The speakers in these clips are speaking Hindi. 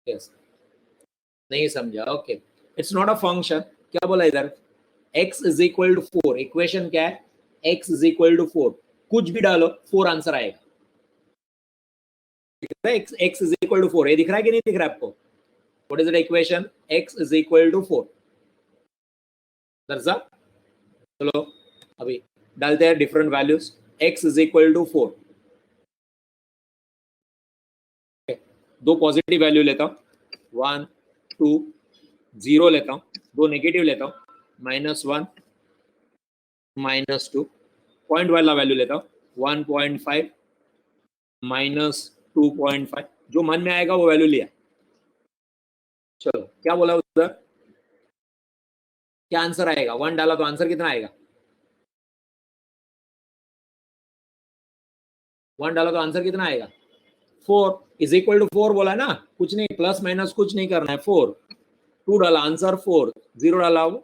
यस, नहीं समझा, okay. It's not a function, क्या बोला इधर, x is equal to 4, equation क्या है, x इज इक्वल टू 4, कुछ भी डालो 4 आंसर आएगा। x इज इक्वल टू 4, ये दिख रहा है कि नहीं दिख रहा है आपको? What is the equation, x is equal to 4। दर्जा, चलो अभी डालते हैं different values. x is equal to 4, दो पॉजिटिव वैल्यू लेता हूँ, 1 2 0 लेता हूँ, दो नेगेटिव लेता हूँ, -1 -2, पॉइंट वाला वैल्यू लेता हूँ, 1.5 -2.5, जो मन में आएगा वो वैल्यू लिया। चलो क्या बोला उधर, क्या आंसर आएगा, 1 डाला तो आंसर कितना आएगा, 1 डाला तो आंसर कितना आएगा, 4 इज इक्वल टू 4 बोला ना, कुछ नहीं प्लस माइनस कुछ नहीं करना है, 4, 2 डाला आंसर 4, 0 डाला वो,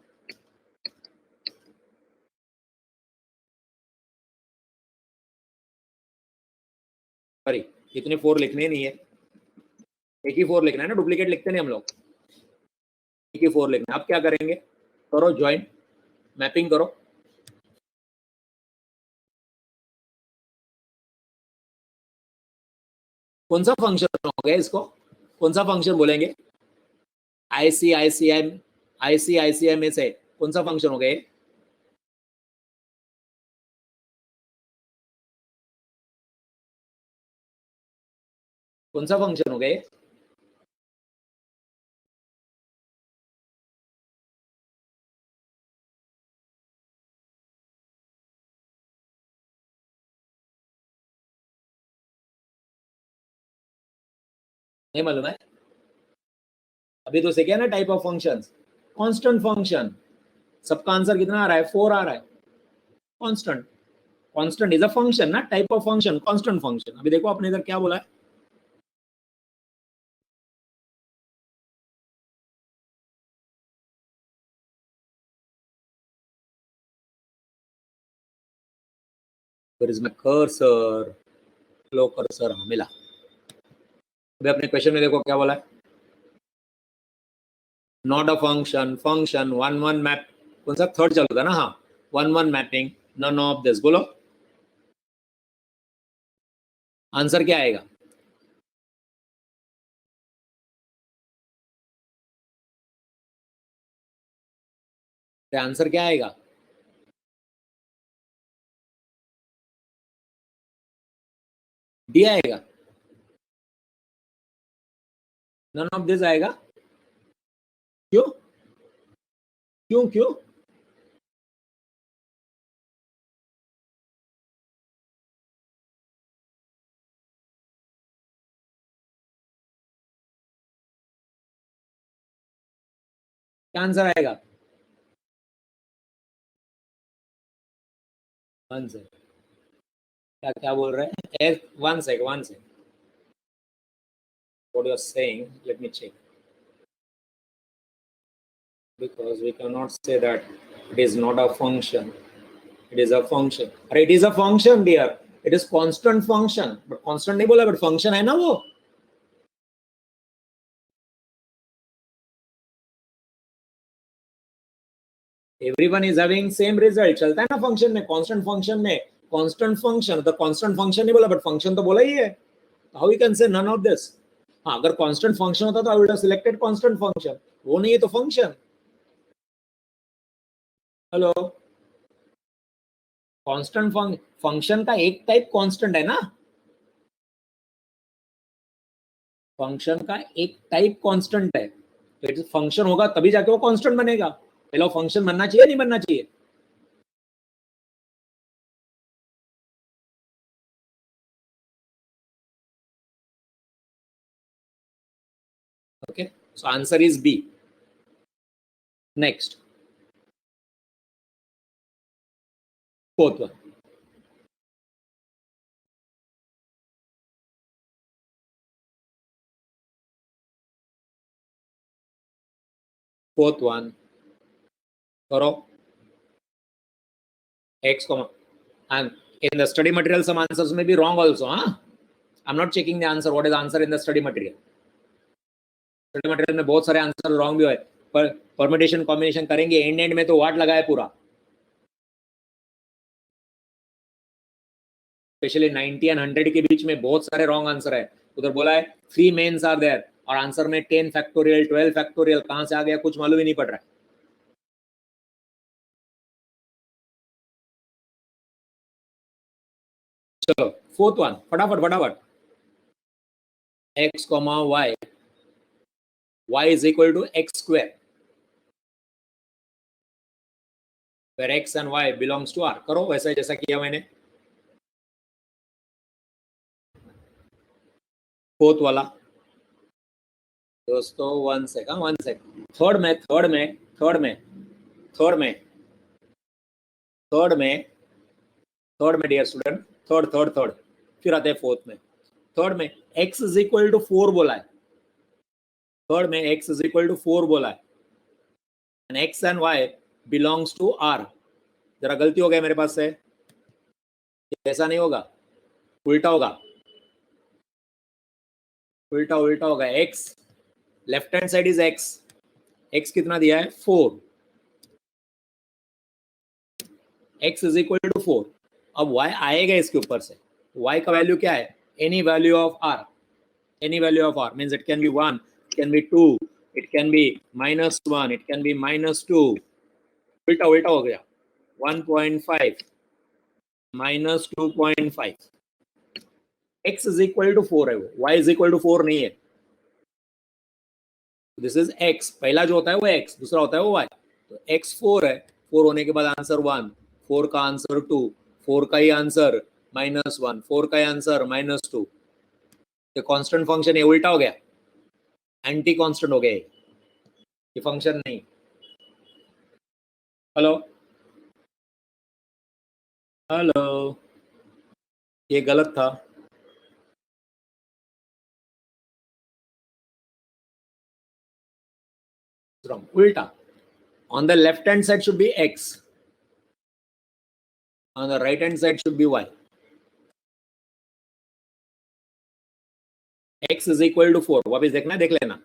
सॉरी इतने 4 लिखने नहीं है, एक ही 4 लिखना है ना, डुप्लीकेट लिखते नहीं हम लोग, एक ही 4 लिखना है। अब क्या करेंगे, करो ज्वाइन, मैपिंग करो, कौन सा फंक्शन हो गया इसको, कौन सा फंक्शन बोलेंगे, आईसीआईसीआई में से कौन सा फंक्शन हो गया, कौन सा फंक्शन हो गया, नहीं मालूम है, अभी तो सीखे ना type of functions, constant function, सबका आंसर कितना आ रहा है, 4 आ रहा है, constant, constant is a function ना, type of function, constant function. अभी देखो आपने इधर क्या बोला है, वेयर इज माय कर्सर, लो कर्सर, हाँ मिला। अभी अपने क्वेश्चन में देखो क्या बोला है, not a function, function 1 1 map, कौन सा थर्ड चलता ना, हाँ 1 1 मैपिंग, नन ऑफ दिस, बोलो आंसर क्या आएगा, आंसर क्या आएगा, डी आएगा, नन ऑफ दिस आएगा, क्यों क्यों क्यों, क्या आंसर आएगा, वन से, क्या क्या बोल रहे हैं, one sec, one sec, what you are saying, let me check, because we cannot say that it is not a function, it is a function, अरे it is a function dear, it is constant function, but constant नहीं बोला, but function है ना वो, everyone is having same result, चलता है ना फंक्शन में, कांस्टेंट फंक्शन में कांस्टेंट फंक्शन, तो कांस्टेंट फंक्शन नहीं बोला, बट फंक्शन तो बोला ही है, how you can say none of this, हाँ अगर कांस्टेंट फंक्शन होता तो I would have selected constant function, वो नहीं है तो फंक्शन, हेलो, कांस्टेंट फंक्शन का एक टाइप कांस्टेंट है ना, फंक्शन का एक टाइप कांस्टेंट है, तो फंक्शन होगा तभी जाके वो कांस्टेंट बनेगा, पहले फंक्शन बनना चाहिए नहीं बनना चाहिए, okay, so answer is B. Next, fourth one, fourth one, करो x comma, and in the study material some answers may be wrong also, huh? I'm not checking the answer, what is the answer in the study material, material में बहुत सारे आंसर रॉन्ग भी हुए, पर परम्यूटेशन कॉम्बिनेशन करेंगे एंड में तो वाट लगा है पूरा, स्पेशली 90 एंड 100 के बीच में बहुत सारे रॉन्ग आंसर है। उधर बोला है 3 मेन्स आर देयर और आंसर में 10 फैक्टोरियल 12 फैक्टोरियल कहां से आ गया कुछ मालूम ही नहीं पड़ रहा है। चलो फोर्थ वन, फटाफट फटाफट। x, y, y is equal to x square where x and y belongs to r। करो वैसे जैसा किया मैंने फोर्थ वाला। दोस्तों वन सेक थर्ड में डियर स्टूडेंट, थर्ड फिर आते हैं फोर्थ में। थर्ड में x इज इक्वल टू 4 बोला है, थर्ड में x इज इक्वल टू 4 बोला है and x and y belongs to r। जरा गलती हो गया मेरे पास से, ऐसा नहीं होगा, उल्टा होगा, उल्टा होगा। x left hand side is x कितना दिया है 4, x इज इक्वल टू 4। अब y आएगा इसके ऊपर से, y का वैल्यू क्या है any value of r, any value of r means it can be 1, it can be 2, it can be -1, it can be -2, उल्टा हो गया 1.5 -2.5। x is equal to 4 है वो, y is equal to 4 नहीं है। दिस इज x, पहला जो होता है वो x, दूसरा होता है वो y। तो x 4 है, 4 होने के बाद आंसर 1, 4 का आंसर 2, 4 का ही आंसर -1, 4 का ही आंसर -2। ये कांस्टेंट फंक्शन है, उल्टा हो गया, एंटी कांस्टेंट हो गया ये फंक्शन नहीं। हेलो हेलो, ये गलत था। उल्टा, on the left hand side should be x, on the right hand side should be y। x is equal to 4, वापस देखना, देख लेना,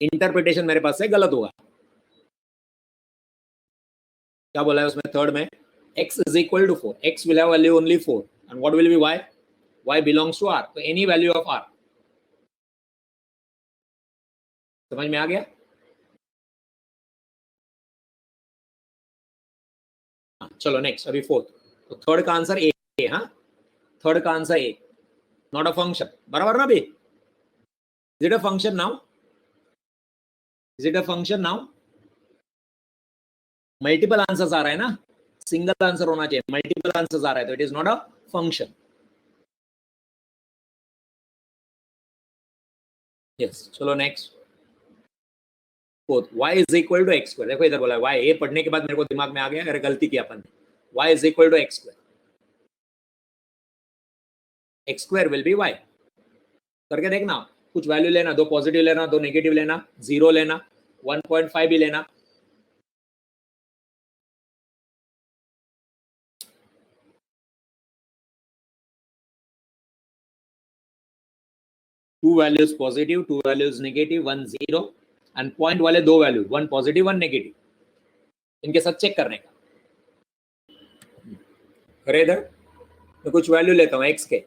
इंटरप्रिटेशन मेरे पास से गलत होगा। क्या बोला है उसमें थर्ड में, x is equal to 4, x will have value only 4 and what will be y, y belongs to r, तो any value of r। समझ में आ गया? चलो नेक्स्ट, अभी फोर्थ। तो थर्ड का आंसर ए, हाँ थर्ड का answer A, not a function, बराबर ना अभी? Is it a function now? Is it a function now? Multiple answers आ रहा है ना, सिंगल आंसर होना चाहिए, मल्टीपल आंसर्स आ रहा है तो it is not a function. Yes, चलो next fourth, y is equal to x square. देखो इधर बोला है y, ये पढ़ने के बाद मेरे को दिमाग में आ गया, अगर गलती किया अपन, y is equal to x square, x square will be y। करके देखना, कुछ वैल्यू लेना, दो पॉजिटिव लेना, दो नेगेटिव लेना, 0 लेना, 1.5 भी लेना। To values positive, to values negative, 1 0 and point वाले दो वैल्यू, 1 पॉजिटिव 1 नेगेटिव, इनके साथ चेक करने का। करे इधर मैं कुछ वैल्यू लेता हूँ x के,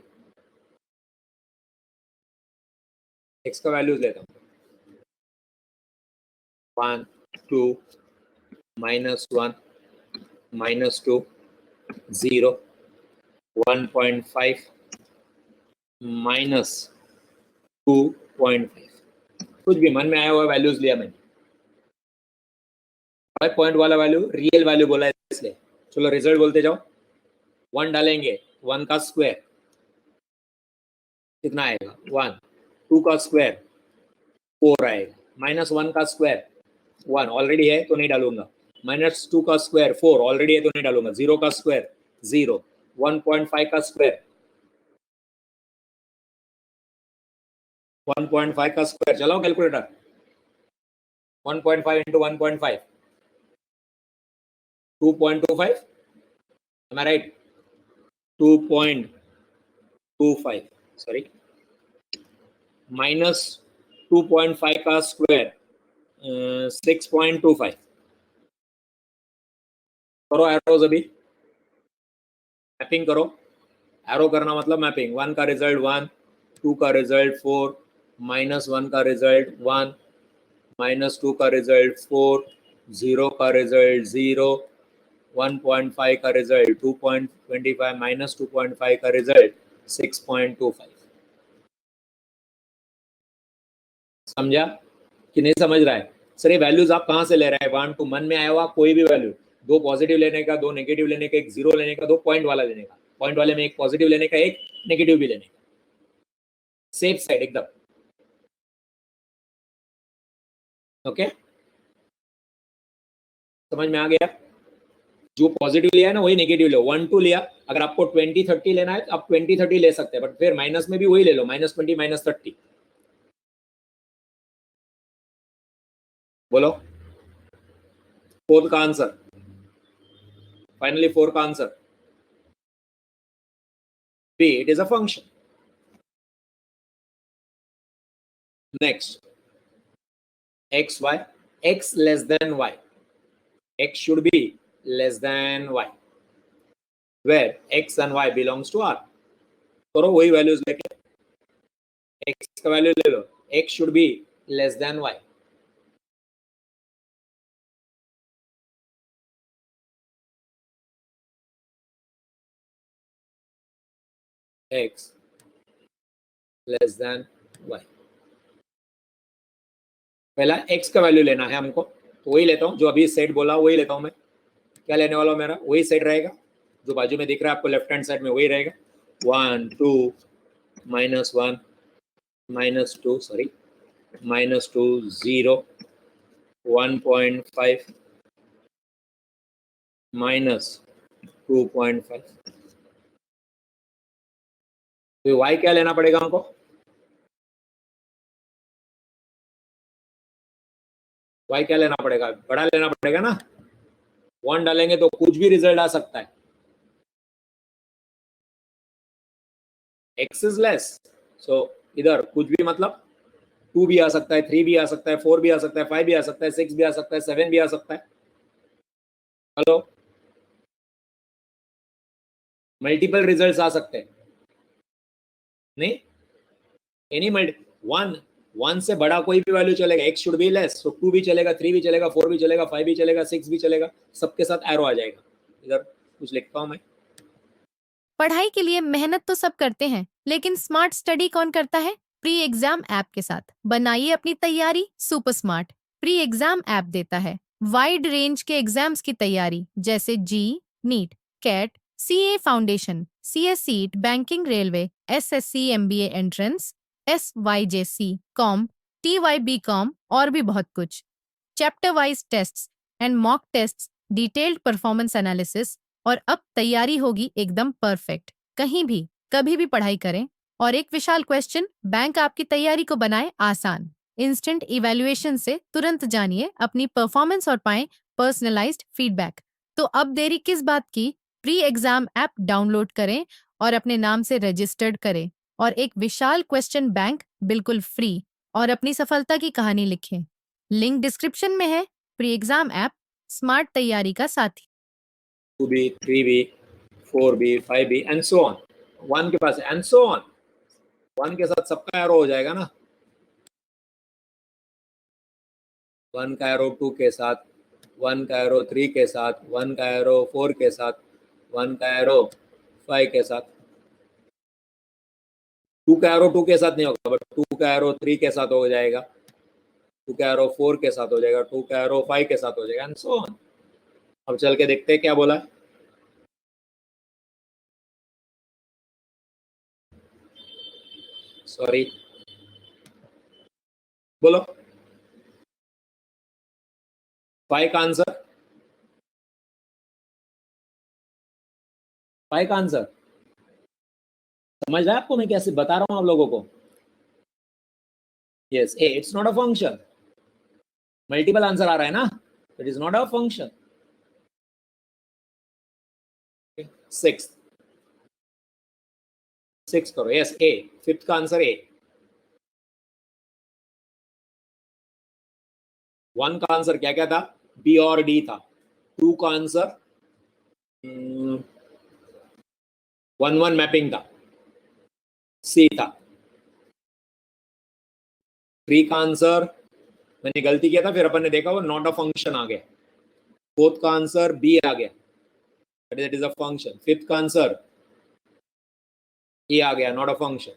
x का वैल्यूज लेता हूँ 1 2 -1 -2 0 1.5 -2.5, कुछ भी मन में आया हुआ वैल्यूज लिया मैंने। 5 पॉइंट वाला वैल्यू रियल वैल्यू बोला है इसलिए। चलो रिजल्ट बोलते जाओ, 1 डालेंगे, 1 का स्क्वायर कितना आएगा 1, 2 का स्क्वायर 4 आएगा, -1 का स्क्वायर 1 ऑलरेडी है तो नहीं डालूंगा, -2 का स्क्वायर 4 ऑलरेडी है तो नहीं डालूंगा, 0 का स्क्वायर 0, 1.5 का स्क्वायर 1.5 का स्क्वायर, चलाओ calculator, 1.5 into 1.5 2.25, am I right? 2.25 sorry, 2.5 का स्क्वायर 6.25 करो एरोज अभी मैपिंग करो एरो करना मतलब मैपिंग 1 का रिजल्ट 1 2 का रिजल्ट 4 -1 का रिजल्ट 1 -2 का रिजल्ट 4 0 का रिजल्ट 0 1.5 का रिजल्ट 2.25 -2.5 का रिजल्ट 6.25 समझा कि नहीं समझ रहा है सर ये वैल्यूज आप कहाँ से ले रहे हैं 1 2 मन में आया हुआ कोई भी वैल्यू दो पॉजिटिव लेने का दो नेगेटिव लेने का एक जीरो लेने का दो पॉइंट वाला लेने का पॉइंट वाले में एक पॉजिटिव लेने का एक नेगेटिव भी लेने का सेफ साइड एकदम ओके समझ में आ गया जो पॉजिटिव लिया है ना वही नेगेटिव लो 1 2 लिया अगर आपको 20 30 लेना है तो आप 20 30 ले सकते हैं बट फिर माइनस में भी वही ले लो -20 -30 बोलो 4 का आंसर फाइनली 4 का answer B it is a function next x y x less than y x should be less than y where x and y belongs to R करो वही वैल्यूज लेके x का वैल्यू ले लो x should be less than y x less than y पहला x का वैल्यू लेना है हमको तो वही लेता हूँ जो अभी सेट बोला वही लेता हूँ मैं क्या लेने वाला हूँ मेरा वही सेट रहेगा जो बाजू में दिख रहा है आपको लेफ्ट हैंड साइड में वही रहेगा 1 2 -1 -2 सॉरी -2 0 1.5 -2.5 तो y क्या लेना पड़ेगा हमको y क्या लेना पड़ेगा बड़ा लेना पड़ेगा ना 1 डालेंगे तो कुछ भी रिजल्ट आ सकता है x इज लेस सो इधर कुछ भी मतलब 2 भी आ सकता है 3 भी आ सकता है 4 भी आ सकता है 5 भी आ सकता है 6 भी आ सकता है 7 भी आ सकता है हेलो मल्टीपल रिजल्ट्स आ सकते हैं नहीं एनी मल्टी 1 से बड़ा कोई भी वैल्यू चलेगा x शुड बी लेस तो 2 भी चलेगा 3 भी चलेगा 4 भी चलेगा 5 भी चलेगा 6 भी चलेगा सबके साथ एरो आ जाएगा इधर कुछ लिखता हूं मैं पढ़ाई के लिए मेहनत तो सब करते हैं, लेकिन स्मार्ट स्टडी कौन करता है? प्री एग्जाम ऐप के साथ बनाइए अपनी तैयारी super smart. Pre exam app देता है वाइड रेंज के एग्जाम्स की तैयारी जैसे JEE, NEET, CAT, CA foundation, CSEET, banking, railway, SSC, MBA entrance, SYJC, com, TYB com और भी बहुत कुछ। Chapter wise tests and mock tests, detailed performance analysis और अब तैयारी होगी एकदम परफेक्ट। कहीं भी कभी भी पढ़ाई करें और एक विशाल क्वेश्चन बैंक आपकी तैयारी को बनाए आसान। इंस्टेंट इवैल्यूएशन से तुरंत जानिए अपनी परफॉर्मेंस और पाएं पर्सनलाइज्ड फीडबैक। तो अब देरी किस बात की? प्री एग्जाम ऐप डाउनलोड करें और अपने नाम से रजिस्टर्ड करें और एक विशाल क्वेश्चन बैंक बिल्कुल फ्री और अपनी सफलता की कहानी लिखें। लिंक डिस्क्रिप्शन में है। प्री एग्जाम ऐप स्मार्ट तैयारी का साथी। 2b 3b 4b 5b and so on 1 के पास एंड सो ऑन 1 के साथ सबका एरो हो जाएगा ना 1 का एरो 2 के साथ 1 का एरो 3 के साथ 1 का एरो 4 के साथ 1 का एरो 5 के साथ 2 का एरो 2 के साथ नहीं होगा बट 2 का एरो 3 के साथ हो जाएगा 2 का एरो 4 के साथ हो जाएगा 2 का एरो 5 के साथ हो जाएगा एंड सो ऑन अब चल के देखते हैं क्या बोला है सॉरी बोलो 5 का आंसर 5 का आंसर समझ रहा है आपको मैं कैसे बता रहा हूं आप लोगों को yes a it's not a function multiple answer आ रहा है ना it is not a function 6 करो यस ए 5th का आंसर ए 1 का आंसर क्या क्या था, बी और डी था। 2 का आंसर 1-1 मैपिंग था, सी था। 3 का आंसर मैंने गलती किया था, फिर अपन ने देखा वो नॉट अ फंक्शन आ गया। 4th का आंसर बी आ गया, that is a function. 5th का आंसर ए आ गया, नॉट अ फंक्शन।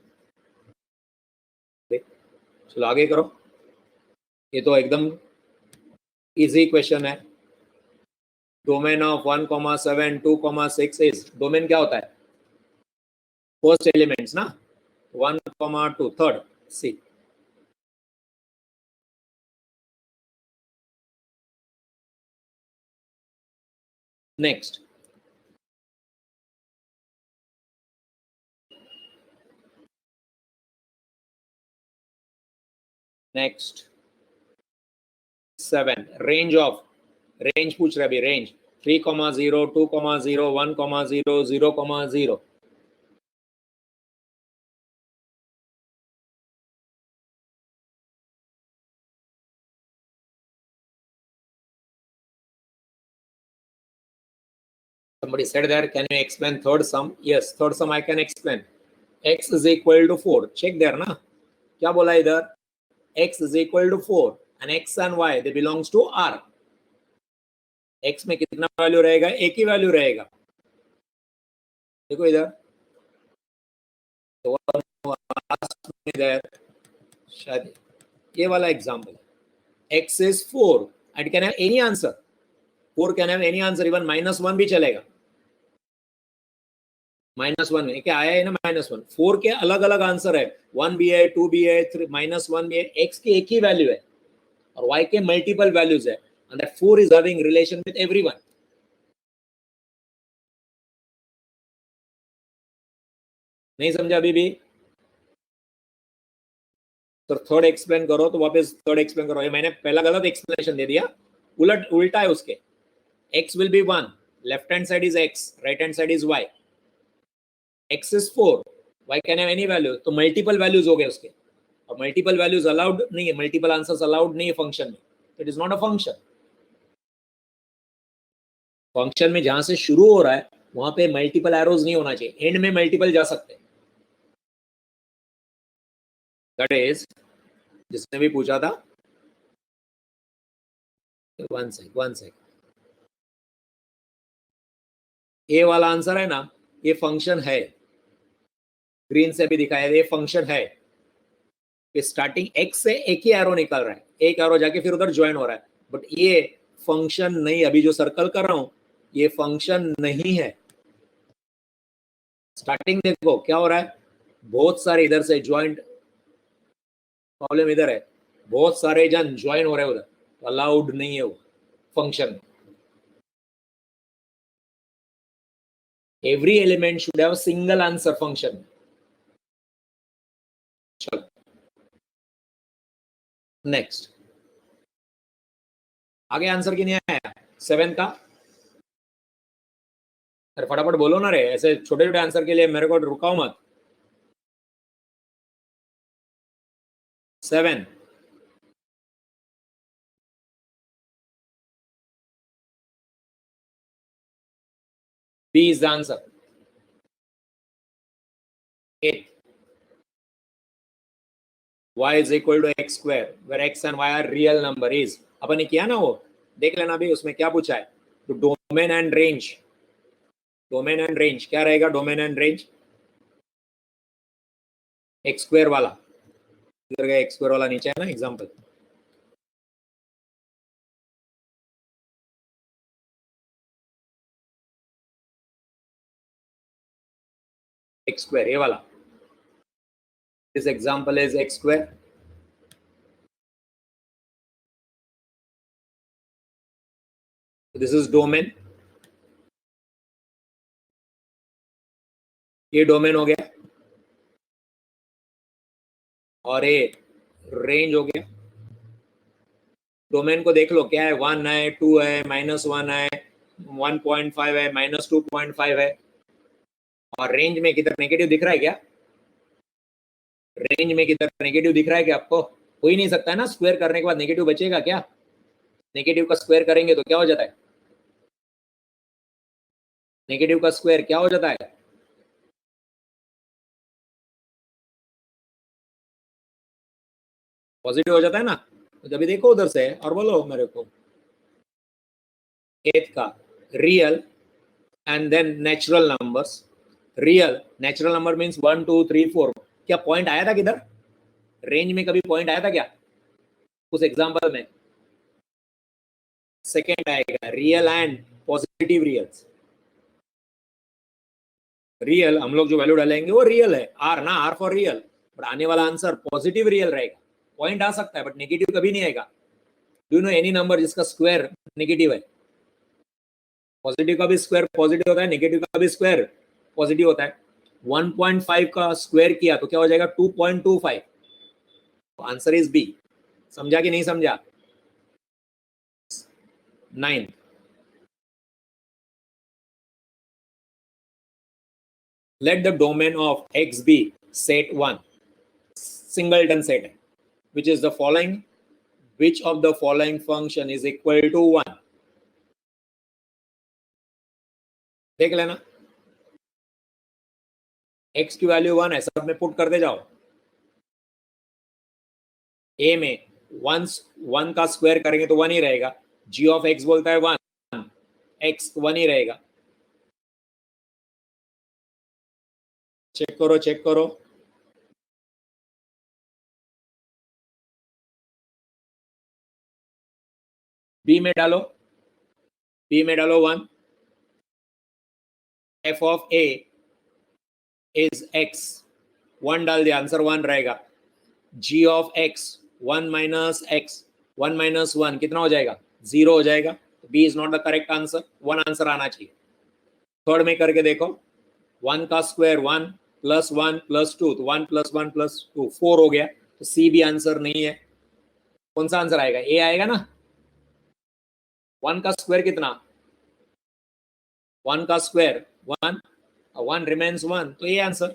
चलो आगे करो, ये तो एकदम इजी क्वेश्चन है। डोमेन ऑफ 1,7 2,6 इज, डोमेन क्या होता है, फर्स्ट एलिमेंट्स ना, 1,2 third, C. Next, next 7 range of, range पूछ रहे अभी, range 3,0 2,0 1,0 0,0। Somebody said there, can you explain third sum? Yes, third sum I can explain. X is equal to 4. Check there ना, क्या बोला इधर, x is equal to 4 and x and y they belongs to R. x में कितना वैल्यू रहेगा, एक ही वैल्यू रहेगा। देखो इधर तो इधर शायद ये वाला example, x is 4 and can have any answer. 4 can have any answer, even -1 भी चलेगा। -1 है क्या आया है ना, -1। 4 के अलग अलग आंसर है, 1 भी है, 2 भी है, -1 भी है। x की एक ही वैल्यू है और y के मल्टीपल वैल्यूज है, and that 4 is having relation with everyone. नहीं समझा अभी भी, तो थर्ड एक्सप्लेन करो, तो वापस थर्ड एक्सप्लेन करो। ये मैंने पहला गलत एक्सप्लेनेशन दे दिया, उल्टा है उसके। x will be 1, left hand side is x, right hand side is y। x is 4, y can have any value, तो मल्टीपल वैल्यूज हो गए उसके, और मल्टीपल वैल्यूज अलाउड नहीं है, मल्टीपल आंसर्स अलाउड नहीं है फंक्शन में, it is not a function. Function में जहां से शुरू हो रहा है वहां पे मल्टीपल एरोज नहीं होना चाहिए, एंड में मल्टीपल जा सकते हैं। दैट इज, जिसने भी पूछा था, वन सेक, ए वाला आंसर है ना, ये फंक्शन है, ग्रीन से भी दिखाया, ये फंक्शन है। स्टार्टिंग x से एक ही एरो निकल रहा है, एक एरो जाके फिर उधर ज्वाइन हो रहा है, बट ये फंक्शन नहीं, अभी जो सर्कल कर रहा हूं ये फंक्शन नहीं है। स्टार्टिंग देखो क्या हो रहा है, बहुत सारे इधर से ज्वाइंट, प्रॉब्लम इधर है, बहुत सारे जन ज्वाइन हो रहे हैं उधर, तो अलाउड नहीं है वो function. Every element should have single answer function. चलो नेक्स्ट, आगे आंसर क्यों नहीं आया 7 का, अरे फटाफट बोलो ना रे, ऐसे छोटे छोटे आंसर के लिए मेरे को रुकाओ मत। 7 B is the answer. 8 y is equal to x square where x and y are real number is, अपन ने किया ना वो, देख लेना भी उसमें क्या पूछा है। तो domain and range, domain and range क्या रहेगा, domain and range x square वाला, इधर गया एक्स स्क्वायर वाला नीचे है ना एग्जांपल, एक्स स्क्वायर ये वाला, this example is x square. This is domain, ये डोमेन हो गया, और ये रेंज हो गया। डोमेन को देख लो क्या है, 1 है, 2 है, -1 है, 1.5 है, -2.5 है, और रेंज में किधर नेगेटिव दिख रहा है क्या, रेंज में किधर नेगेटिव दिख रहा है क्या आपको, हो ही नहीं सकता है ना, स्क्वायर करने के बाद नेगेटिव बचेगा क्या, नेगेटिव का स्क्वायर करेंगे तो क्या हो जाता है? नेगेटिव का स्क्वायर क्या हो जाता है? पॉजिटिव हो जाता है ना। तो जब भी देखो उधर से और बोलो मेरे को एथ का real and then natural numbers. Real natural number means 1 2 3 4। क्या पॉइंट आया था किधर? रेंज में कभी पॉइंट आया था क्या उस एग्जांपल में? सेकेंड आएगा रियल एंड पॉजिटिव रियल्स। रियल हम लोग जो वैल्यू डालेंगे वो रियल है, आर ना, आर फॉर रियल, बट आने वाला आंसर पॉजिटिव रियल रहेगा। पॉइंट आ सकता है बट नेगेटिव कभी नहीं आएगा। Do you know any number जिसका स्क्वायर नेगेटिव है? पॉजिटिव का भी स्क्वायर पॉजिटिव होता है, नेगेटिव का भी स्क्वायर पॉजिटिव होता है। 1.5 का स्क्वायर किया तो क्या हो जाएगा? 2.25। Answer is B. समझा कि नहीं समझा? 9 let the domain of x be set 1 singleton set है, which is the following, which of the following function is equal to 1? देख लेना, x की वैल्यू 1 है, सब में पुट करते जाओ। a में 1 का स्क्वायर करेंगे तो 1 ही रहेगा। g ऑफ x बोलता है 1, x 1 ही रहेगा। चेक करो चेक करो। b में डालो, b में डालो 1, f of a is x, 1 डाल दिया, आंसर 1 रहेगा। g of x 1 minus x, 1 minus 1 कितना हो जाएगा? 0 हो जाएगा। b is not the correct answer, 1 answer आना चाहिए। थर्ड में करके देखो, 1 का स्क्वायर 1 प्लस 1 प्लस 2, तो 1 प्लस 1 प्लस 2 4 हो गया, तो सी भी आंसर नहीं है। कौन सा आंसर आएगा? ए आएगा ना। 1 का स्क्वायर कितना? 1 का स्क्वायर 1, 1 रिमेन्स 1, तो ये आंसर।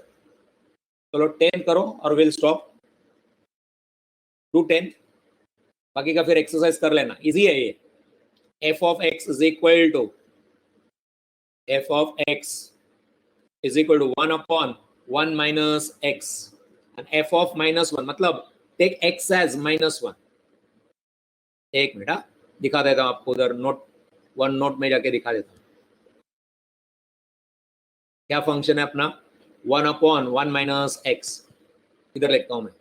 चलो 10 करो और विल स्टॉप। डू 10, बाकी का फिर एक्सरसाइज कर लेना, इजी है ये। f of x is equal to f of x is equal to 1 upon 1 minus x, and f of minus 1 मतलब take x as minus 1। एक मिनट, हाँ दिखा देता हूँ आपको, उधर नोट 1 नोट में जाके दिखा देता हूँ। क्या फंक्शन है अपना? 1 अपॉन 1 माइनस एक्स। इधर लिखता हूं मैं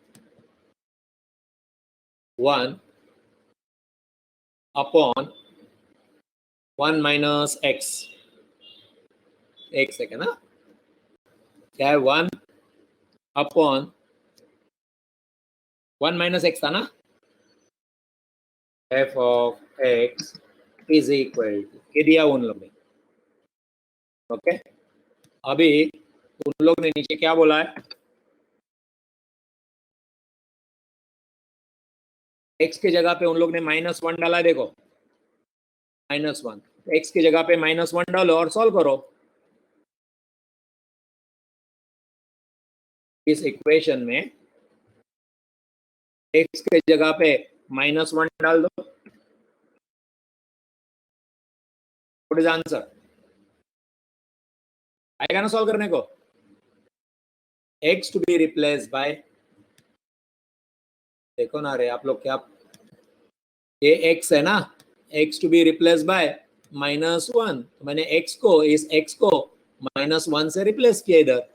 1 अपॉन 1 माइनस एक्स। एक सेकेंड, ना क्या है? 1 अपॉन 1 माइनस एक्स था ना। f of x is equal to, ये दिया उन लोग ने। ओके, अभी उन लोग ने नीचे क्या बोला है? x के जगह पे उन लोग ने -1 डाला है, देखो -1। x की जगह पे -1 डालो और सॉल्व करो। इस इक्वेशन में x के जगह पे -1 डाल दो। What is answer? आएगा ना सॉल्व करने को? x to be replace by, देखो ना रे आप लोग, क्या ये x है ना, x to be replace by -1, तो मैंने x को, इस x को -1 से रिप्लेस किया इधर।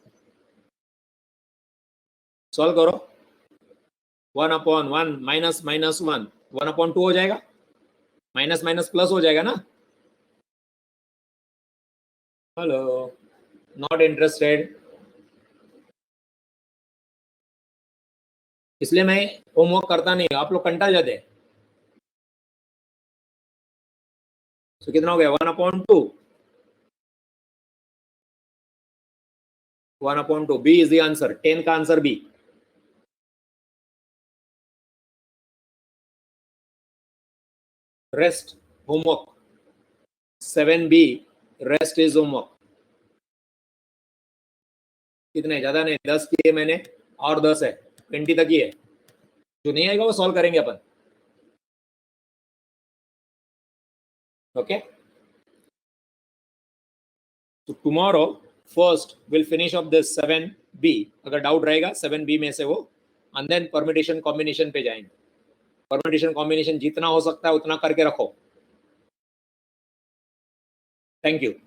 सॉल्व करो। 1 अपॉन 1 माइनस माइनस 1, 1 अपॉन 2 हो जाएगा, माइनस माइनस प्लस हो जाएगा ना। Hello, not interested? इसलिए मैं होमवर्क करता नहीं, आप लोग कंटाल जाते हैं। तो कितना हो गया? 1 upon 2, 1 upon 2, B is the answer. 10 का answer B. Rest homework 7b, rest is homework. कितने? ज्यादा नहीं, 10 किए मैंने और 10 है, 20 तक ही है। जो नहीं आएगा वो सॉल्व करेंगे अपन। Okay, so tomorrow first we'll finish up this 7B. अगर डाउट रहेगा 7B में से वो, and then permutation combination पे जाएंगे. Permutation combination जितना हो सकता है उतना करके रखो. Thank you.